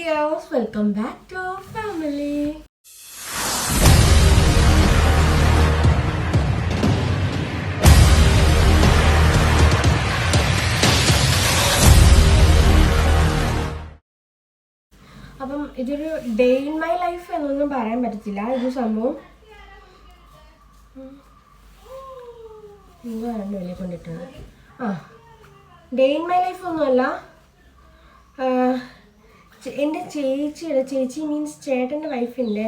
dears, welcome back to our family. അപ്പം ഇതൊരു day in my life എന്നൊന്നും പറയാൻ പറ്റത്തില്ല. ഇത് സംഭവം എന്താണ് വെളിയിൽ കൊണ്ടിട്ടുണ്ട്. ഡേ ഇൻ മൈ ലൈഫ് ഒന്നുമല്ല, എൻ്റെ ചേച്ചി മീൻസ് ചേട്ടൻ്റെ വൈഫിൻ്റെ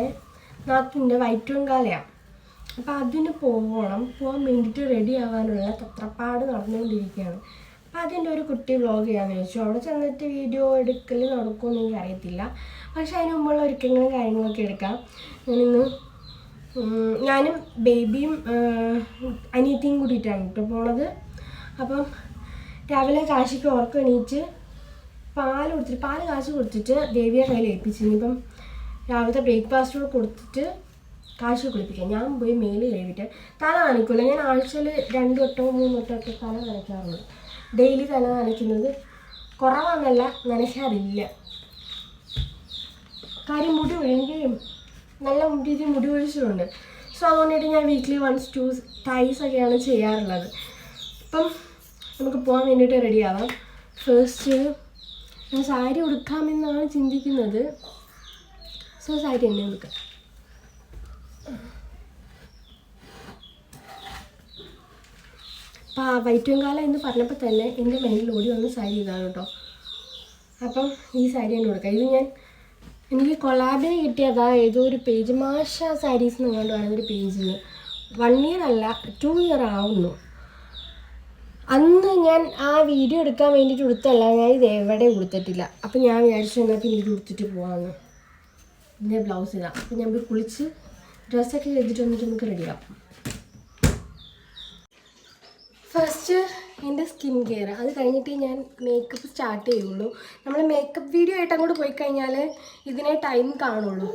നാത്തിൻ്റെ വയറ്റുവങ്കാലയാണ്. അപ്പോൾ അതിന് പോകാൻ വേണ്ടിയിട്ട് റെഡി ആവാനുള്ള തത്രപ്പാട് നടന്നുകൊണ്ടിരിക്കുകയാണ്. അപ്പോൾ അതിൻ്റെ ഒരു കുട്ടി വ്ളോഗ് ചെയ്യാമെന്ന് ചോദിച്ചു. അവിടെ ചെന്നിട്ട് വീഡിയോ എടുക്കൽ നടക്കുമെന്ന് എനിക്ക് അറിയത്തില്ല, പക്ഷെ അതിന് മുമ്പുള്ള ഒരുക്കങ്ങളും കാര്യങ്ങളൊക്കെ എടുക്കാം. ഞാനും ബേബിയും അനിയത്തിയും കൂടിയിട്ടാണ് കേട്ടോ പോണത്. അപ്പം രാവിലെ കാശിക്ക് ഉറക്കം എണീറ്റ് പാല് കാശ് കൊടുത്തിട്ട് ദേവിയെ കയ്യിൽ ഏൽപ്പിച്ചു. ഇനിയിപ്പം രാവിലത്തെ ബ്രേക്ക്ഫാസ്റ്റ് കൂടെ കൊടുത്തിട്ട് കാശ് കുളിപ്പിക്കാം. ഞാൻ പോയി മേല് കഴുകിയിട്ട് തല നനയ്ക്കില്ല. ഞാൻ ആഴ്ചയിൽ 2 വട്ടമോ 3 വട്ടമൊക്കെ തല നനയ്ക്കാറുള്ളൂ. ഡെയിലി തല നനയ്ക്കുന്നത് കുറവാണെന്നല്ല, നനയ്ക്കാറില്ല. കാര്യം മുടി ഒഴുകുകയും നല്ല മുടി ഒഴിച്ചിട്ടുണ്ട്. സോ അതുകൊണ്ടിട്ട് ഞാൻ വീക്ക്ലി 1-2 ടൈസ് ഒക്കെയാണ് ചെയ്യാറുള്ളത്. അപ്പം നമുക്ക് പോകാൻ വേണ്ടിയിട്ട് റെഡിയാവാം. ഫസ്റ്റ് ഞാൻ സാരി ഉടുക്കാമെന്നാണ് ചിന്തിക്കുന്നത്. സോ സാരി തന്നെ ഉടുക്കാം. അപ്പോൾ വയറ്റുവങ്കാലം എന്ന് പറഞ്ഞപ്പോൾ തന്നെ എൻ്റെ മൈൻഡിൽ ഓടി വന്ന സാരി ഇതാണ് കേട്ടോ. അപ്പം ഈ സാരി തന്നെ കൊടുക്കാം. ഇത് എനിക്ക് കൊളാബിന് കിട്ടിയതാ ഏതോ ഒരു പേജ്, മാഷ സാരീസ് എന്ന് കൊണ്ട് പറയുന്നൊരു പേജിൽ 1 ഇയർ അല്ല 2 ഇയർ ആവുന്നു. അന്ന് ഞാൻ ആ വീഡിയോ എടുക്കാൻ വേണ്ടിയിട്ട് ഉടുത്തല്ല, ഞാൻ ഇത് എവിടെ ഉടുത്തിട്ടില്ല. അപ്പം ഞാൻ വിചാരിച്ചു എന്നാൽ പിന്നെ ഇത് ഉടുത്തിട്ട് പോകാമെന്ന്. ഇതിൻ്റെ ബ്ലൗസ് ഇതാ. അപ്പം ഞാൻ പോയി കുളിച്ച് ഡ്രസ്സൊക്കെ ചെയ്തിട്ട് വന്നിട്ട് നമുക്ക് റെഡിയാക്കാം. ഫസ്റ്റ് എൻ്റെ സ്കിൻ കെയർ, അത് കഴിഞ്ഞിട്ട് ഞാൻ മേക്കപ്പ് സ്റ്റാർട്ട് ചെയ്യുള്ളൂ. നമ്മൾ മേക്കപ്പ് വീഡിയോ ആയിട്ട് അങ്ങോട്ട് പോയി കഴിഞ്ഞാൽ ഇതിനെ ടൈം കാണുള്ളൂ.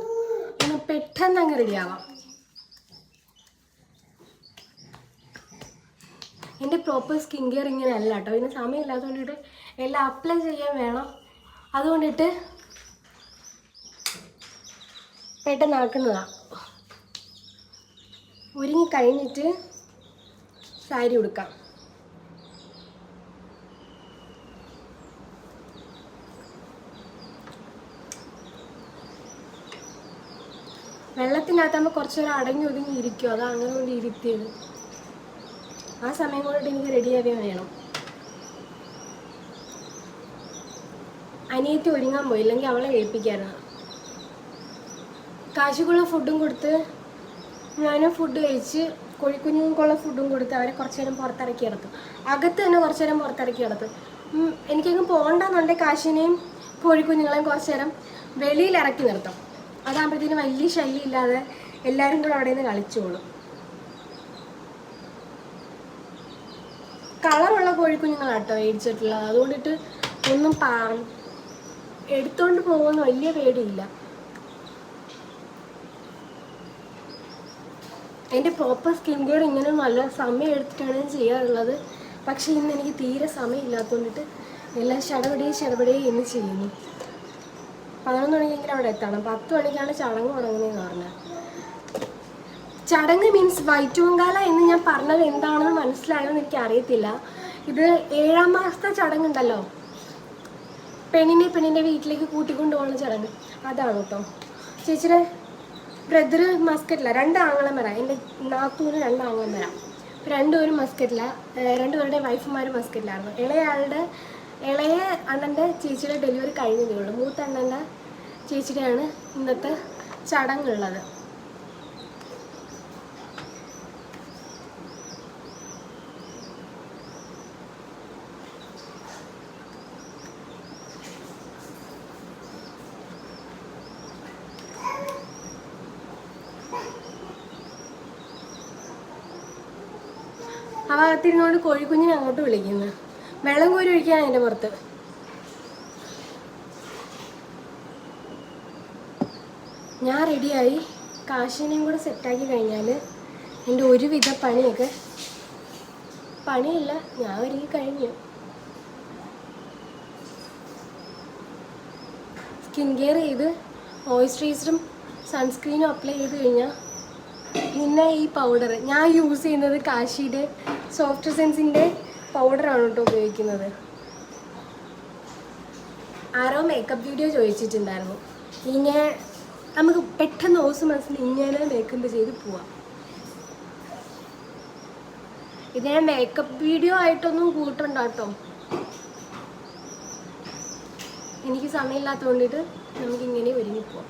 ഒന്ന് പെട്ടെന്ന് അങ്ങ് റെഡിയാവാം. എൻ്റെ പ്രോപ്പർ സ്കിൻ കെയർ ഇങ്ങനെ അല്ല കേട്ടോ. ഇതിന് സമയമില്ലാത്തതുകൊണ്ടിട്ട് എല്ലാം അപ്ലൈ ചെയ്യാൻ വേണം. അതുകൊണ്ടിട്ട് പെട്ടെന്നാക്കുന്നതാണ്. ഒരുങ്ങി കഴിഞ്ഞിട്ട് സാരി ഉടുക്കാം. വെള്ളത്തിനകത്താകുമ്പോൾ കുറച്ച് നേരം അടങ്ങി ഒതുങ്ങി ഇരിക്കും. അതാ അങ്ങനെ കൊണ്ട് ഇരുത്തിയത്. ആ സമയം കൊണ്ടിട്ട് എനിക്ക് റെഡിയാവുകയും വേണം. അനിയത്തി ഒരുങ്ങാൻ പോയി, ഇല്ലെങ്കിൽ അവളെ ഏൽപ്പിക്കായിരുന്നു. കാശിക്കുള്ള ഫുഡും കൊടുത്ത് ഞാനും ഫുഡ് കഴിച്ച് കോഴിക്കുഞ്ഞുങ്ങൾക്കുള്ള ഫുഡും കൊടുത്ത് അവരെ കുറച്ച് നേരം പുറത്തിറക്കി കിടത്തും. അകത്ത് തന്നെ കുറച്ച് നേരം പുറത്തിറക്കി കിടത്തും. എനിക്കങ്ങ് പോകണ്ടെന്നുണ്ടെങ്കിൽ കാശിനെയും കോഴിക്കുഞ്ഞുങ്ങളെയും കുറച്ച് നേരം വെളിയിൽ ഇറക്കി നിർത്തും. അതാകുമ്പോഴത്തേനും വലിയ ശല്യം ഇല്ലാതെ എല്ലാവരും കൂടെ അവിടെ നിന്ന് കളിച്ചോളും. കളറുള്ള കോഴിക്കുഞ്ഞുങ്ങളാട്ടോ മേടിച്ചിട്ടുള്ളത്. അതുകൊണ്ടിട്ട് ഒന്നും എടുത്തോണ്ട് പോകുന്ന വലിയ പേടിയില്ല. എൻ്റെ പ്രോപ്പർ സ്കിൻ കെയർ ഇങ്ങനെ നല്ല സമയം എടുത്തിട്ടാണ് ഞാൻ ചെയ്യാറുള്ളത്. പക്ഷേ ഇന്ന് എനിക്ക് തീരെ സമയമില്ലാത്തതുകൊണ്ടിട്ട് എല്ലാം ശടപടേ എന്ന് ചെയ്യുന്നു. 11 മണിക്കെങ്കിലും അവിടെ എത്തണം. 10 മണിക്കാണ് ചടങ്ങ് തുടങ്ങുന്നതെന്ന് പറഞ്ഞാൽ. ചടങ്ങ് മീൻസ് വയറ്റുവങ്കാല എന്ന് ഞാൻ പറഞ്ഞത് എന്താണെന്ന് മനസ്സിലായെന്ന് എനിക്ക് അറിയത്തില്ല. ഇത് 7ാം മാസത്തെ ചടങ്ങുണ്ടല്ലോ, പെണ്ണിൻ്റെ വീട്ടിലേക്ക് കൂട്ടിക്കൊണ്ടു പോകുന്ന ചടങ്ങ്, അതാണ് കേട്ടോ. ചേച്ചിയുടെ ബ്രദർ മസ്കറ്റില്ല, 2 ആങ്ങളമാരാ. എൻ്റെ നാത്തൂന് 2 ആങ്ങളമാരാ. 2 പേരും മസ്കറ്റില്ല. 2 പേരുടെ വൈഫുമാർ മസ്കറ്റിലായിരുന്നു. ഇളയ അണ്ണൻ്റെ ചേച്ചിയുടെ ഡെലിവറി കഴിഞ്ഞതേ ഉള്ളൂ. മൂത്ത അണ്ണൻ്റെ ചേച്ചിയുടെയാണ് ഇന്നത്തെ ചടങ്ങുള്ളത്. അവകത്തിരുന്നോണ്ട് കോഴിക്കുഞ്ഞിനെ അങ്ങോട്ട് വിളിക്കുന്നു. വെള്ളം കോരി ഒഴിക്കാൻ അതിൻ്റെ പുറത്ത്. ഞാൻ റെഡിയായി. കാശിനെയും കൂടെ സെറ്റാക്കി കഴിഞ്ഞാൽ എൻ്റെ ഒരുവിധ പണിയില്ല, ഞാൻ ഒരുങ്ങി കഴിഞ്ഞു. സ്കിൻ കെയർ ചെയ്ത് മോയ്സ്ചറൈസറും സൺസ്ക്രീനും അപ്ലൈ ചെയ്ത് കഴിഞ്ഞാൽ പിന്നെ ഈ പൗഡർ ഞാൻ യൂസ് ചെയ്യുന്നത് കാശിയുടെ സോഫ്റ്റ് സെൻസിൻ്റെ പൗഡറാണ് കേട്ടോ ഉപയോഗിക്കുന്നത്. ആരോ മേക്കപ്പ് വീഡിയോ ചോദിച്ചിട്ടുണ്ടായിരുന്നു, ഇങ്ങനെ നമുക്ക് പെട്ടെന്ന് ഓസ് മനസ്സിൽ ഇങ്ങനെ മേക്കപ്പ് ചെയ്ത് പോവാം. ഇത് ഞാൻ മേക്കപ്പ് വീഡിയോ ആയിട്ടൊന്നും കൂട്ടണ്ട കേട്ടോ, എനിക്ക് സമയമില്ലാത്തത് കൊണ്ടിട്ട് നമുക്കിങ്ങനെ ഒരുങ്ങി പോവാം.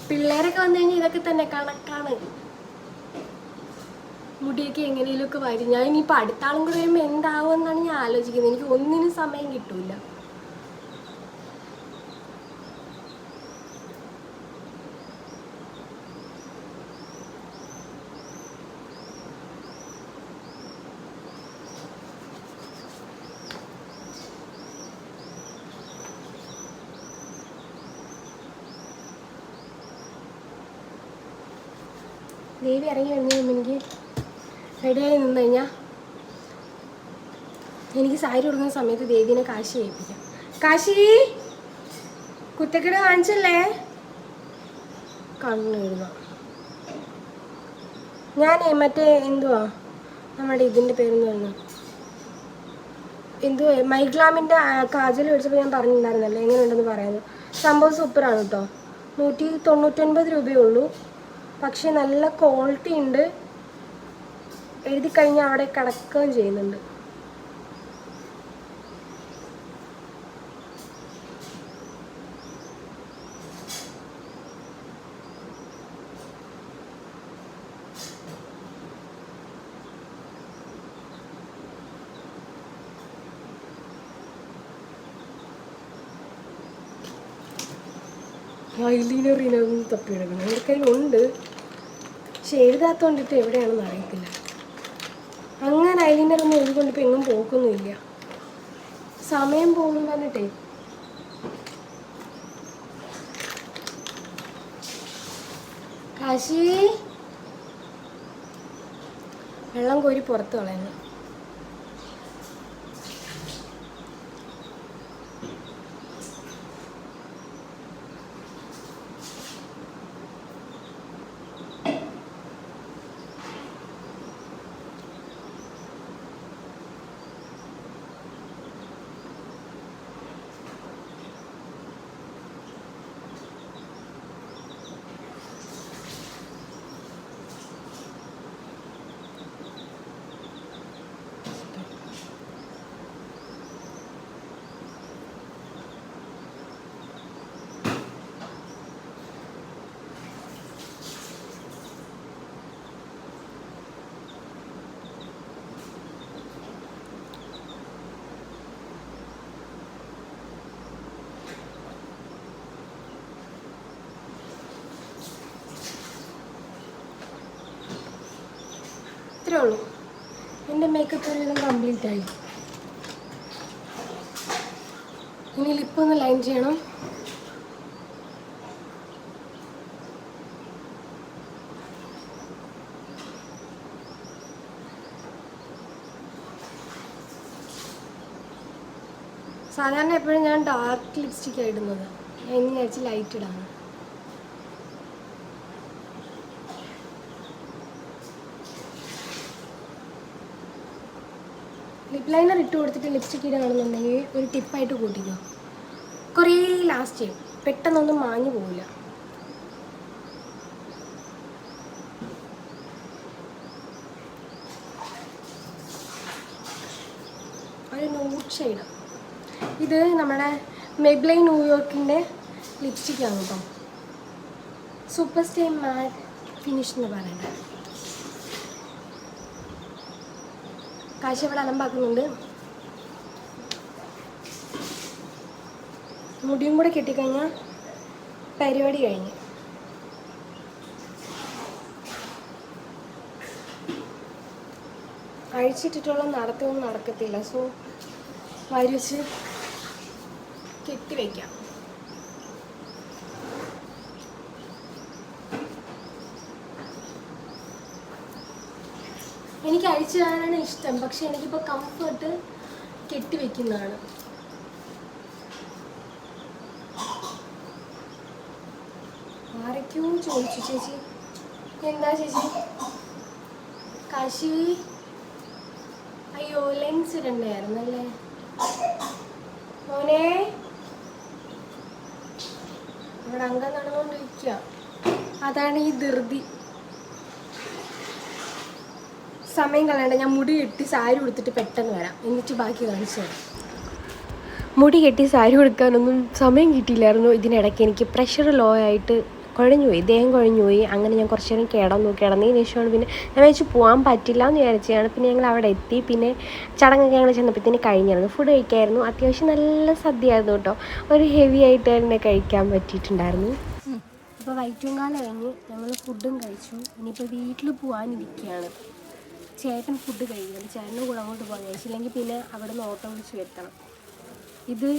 പിള്ളേരൊക്കെ വന്നു കഴിഞ്ഞാൽ ഇതൊക്കെ തന്നെ കണക്കാണ്. മുടിയൊക്കെ എങ്ങനെയൊക്കെ വരും. ഞാൻ ഇനിയിപ്പോൾ അടുത്ത ആളും കൂടെ വരുമ്പോൾ എന്താവുമെന്നാണ് ഞാൻ ആലോചിക്കുന്നത്. എനിക്ക് ഒന്നിനും സമയം കിട്ടൂല. ദേവി ഇറങ്ങി വന്നു കഴിയുമ്പോൾ എനിക്ക് റെഡിയായി നിന്ന് കഴിഞ്ഞാൽ എനിക്ക് സാരി കൊടുക്കുന്ന സമയത്ത് ദേവീനെ കാശി ഏൽപ്പിക്കാം. കാശി കുത്തക്കട കാണിച്ചല്ലേ, കണ്ണെഴുത. ഞാൻ മറ്റേ എന്തുവാ നമ്മുടെ ഇതിൻ്റെ പേരെന്ന് പറഞ്ഞാൽ എന്തുവാ മൈഗ്ലാമിൻ്റെ കാജൽ മേടിച്ചപ്പോൾ ഞാൻ പറഞ്ഞിട്ടുണ്ടായിരുന്നല്ലോ എങ്ങനെയുണ്ടെന്ന് പറയാനും. സംഭവം സൂപ്പറാണ് കേട്ടോ. 199 രൂപയേ ഉള്ളൂ. പക്ഷെ നല്ല ക്വാളിറ്റി ഉണ്ട്. എഴുതി കഴിഞ്ഞാൽ അവിടെ കിടക്കുകയും ചെയ്യുന്നുണ്ട്. ഐലൈനർ ഇതിനൊന്നും തപ്പിയെടുക്കണം. എൻ്റെ കയ്യിലുണ്ട്, പക്ഷെ എഴുതാത്തോണ്ടിട്ട് എവിടെയാണെന്ന് അറിയത്തില്ല. അങ്ങനെ ഐലൈനറൊന്നും എഴുതിക്കൊണ്ടിപ്പോൾ എങ്ങും പോക്കൊന്നുമില്ല. സമയം പോകുന്നു പറഞ്ഞിട്ടേ. കാശി വെള്ളം കോരി പുറത്ത് കളയുന്നു. ഇത്രേ ഉള്ളൂ. എൻ്റെ മേക്കപ്പ് ഒരുവിധം കംപ്ലീറ്റ് ആയി. ഇനി ലിപ്പൊന്ന് ലൈൻ ചെയ്യണം. സാധാരണ എപ്പോഴും ഞാൻ ഡാർക്ക് ലിപ്സ്റ്റിക്കാണ് ഇടുന്നത്. ഞാൻ ഇനി വിചാരിച്ച് ലൈറ്റ് ഇടാണ്. ലിപ് ലൈനർ ഇട്ട് കൊടുത്തിട്ട് ലിപ്സ്റ്റിക്ക് ഇടുകയാണെന്നുണ്ടെങ്കിൽ ഒരു ടിപ്പായിട്ട് കൂട്ടിക്കോ, കുറേ ലാസ്റ്റ് ചെയ്യും, പെട്ടെന്നൊന്നും മാഞ്ഞു പോവില്ല. ഒരു ന്യൂഡ് ഷെയ്ഡ്. ഇത് നമ്മുടെ മെബ്ലൈൻ ന്യൂയോർക്കിൻ്റെ ലിപ്സ്റ്റിക്കാണ് കേട്ടോ. സൂപ്പർ സ്റ്റേ മാറ്റ് ഫിനിഷ് എന്ന് പറയുന്നത്. കാശി ഇവിടെ അലമ്പാക്കുന്നുണ്ട്. മുടിയും കൂടെ കെട്ടിക്കഴിഞ്ഞാൽ പരിപാടി കഴിഞ്ഞ്. അഴിച്ചിട്ടിട്ടുള്ള നടത്തൊന്നും നടക്കത്തില്ല. സോ വരിച്ച് കെട്ടിവെക്കാം. എനിക്ക് അഴിച്ചിടാനാണ് ഇഷ്ടം, പക്ഷെ എനിക്കിപ്പോൾ കംഫർട്ട് കെട്ടിവെക്കുന്നതാണ്. ആരൊക്കെയോ ചോദിച്ചു ചേച്ചി എന്താ ചേച്ചി കാശി അയ്യോ ലെൻസ് ഇടണ്ടായിരുന്നല്ലേ മോനെ ഇവിടെ അംഗം നടന്നുകൊണ്ടിരിക്കുക അതാണ് ഈ ധൃതി സമയം കളയണ്ട ഞാൻ മുടി കെട്ടി സാരി ഉടുത്തിട്ട് പെട്ടെന്ന് വരാം എന്നിട്ട് ബാക്കി കാണിച്ചു തരാം മുടി കെട്ടി സാരി കൊടുക്കാനൊന്നും സമയം കിട്ടിയില്ലായിരുന്നു ഇതിനിടയ്ക്ക് എനിക്ക് പ്രഷർ ലോ ആയിട്ട് കുഴഞ്ഞുപോയി ദേഹം കുഴഞ്ഞുപോയി അങ്ങനെ ഞാൻ കുറച്ച് നേരം കിടന്നതിന് ശേഷമാണ് പിന്നെ ഞാൻ വെച്ച് പോകാൻ പറ്റില്ല എന്ന് വിചാരിച്ചതാണ് പിന്നെ ഞങ്ങൾ അവിടെ എത്തി പിന്നെ ചടങ്ങൊക്കെ ഞങ്ങൾ ചെന്നപ്പോഴത്തേന് കഴിഞ്ഞായിരുന്നു ഫുഡ് കഴിക്കായിരുന്നു അത്യാവശ്യം നല്ല സദ്യയായിരുന്നു കേട്ടോ ഒരു ഹെവി ആയിട്ട് തന്നെ കഴിക്കാൻ പറ്റിയിട്ടുണ്ടായിരുന്നു ഇപ്പോൾ വൈറ്റുംകാല കഴിഞ്ഞ് ഞങ്ങൾ ഫുഡും കഴിച്ചു ഇനിയിപ്പോൾ വീട്ടിൽ പോകാനിരിക്കുകയാണ് ചേട്ടൻ ഫുഡ് കഴിക്കണം ചേട്ടനും കൂടെ അങ്ങോട്ട് പോകാൻ കഴിച്ചില്ലെങ്കിൽ പിന്നെ അവിടെ നിന്ന് ഓട്ടോ വിളിച്ച് വരുത്തണം ഇത്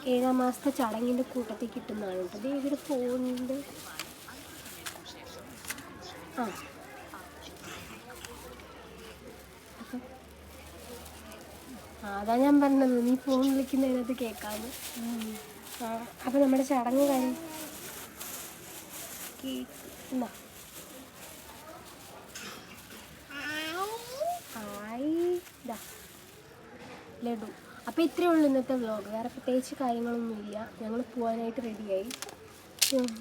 7ാം മാസത്തെ ചടങ്ങിൻ്റെ കൂട്ടത്തിൽ കിട്ടുന്നതാണ് കേട്ടോ ഇത് ഇവർ ഫോണിൻ്റെ അതാ ഞാൻ പറഞ്ഞത് നീ ഫോൺ വിളിക്കുന്നതിനകത്ത് കേൾക്കാമെന്ന് അപ്പോൾ നമ്മുടെ ചടങ്ങ് കഴിഞ്ഞ് എന്നാ ലഡു അപ്പോൾ ഇത്രയേ ഉള്ളൂ ഇന്നത്തെ വ്ലോഗ് വേറെ പ്രത്യേകിച്ച് കാര്യങ്ങളൊന്നുമില്ല ഞങ്ങൾ പോകാനായിട്ട് റെഡിയായി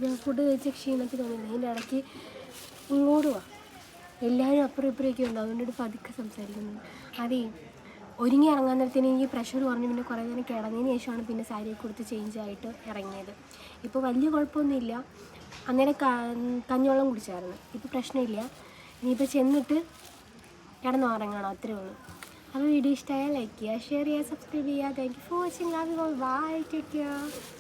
ഞാൻ ഫുഡ് കഴിച്ച ക്ഷീണത്തിൽ തോന്നിയില്ല അതിൻ്റെ ഇടയ്ക്ക് ഇങ്ങോട്ട് പോവാം എല്ലാവരും അപ്പുറം ഇപ്പുറമൊക്കെ ഉണ്ട് അതുകൊണ്ടൊരു പതുക്കെ സംസാരിക്കുന്നു അതേ ഒരുങ്ങി ഇറങ്ങാൻ നേരത്തിന് എനിക്ക് പ്രഷർ കുറഞ്ഞു പിന്നെ കുറേ നേരം കിടന്നതിന് ശേഷമാണ് പിന്നെ സാരിയൊക്കെ കൊടുത്ത് ചേഞ്ചായിട്ട് ഇറങ്ങിയത് ഇപ്പോൾ വലിയ കുഴപ്പമൊന്നുമില്ല അന്നേരം കഞ്ഞിവെള്ളം കുടിച്ചായിരുന്നു ഇപ്പോൾ പ്രശ്നമില്ല ഇനിയിപ്പോൾ ചെന്നിട്ട് കിടന്നുറങ്ങണം അത്രേ ഉള്ളൂ അപ്പോൾ വീഡിയോ ഇഷ്ടമായാൽ ലൈക്ക് ചെയ്യുക ഷെയർ ചെയ്യുക സബ്സ്ക്രൈബ് ചെയ്യുക thank you for watching love you all bye take care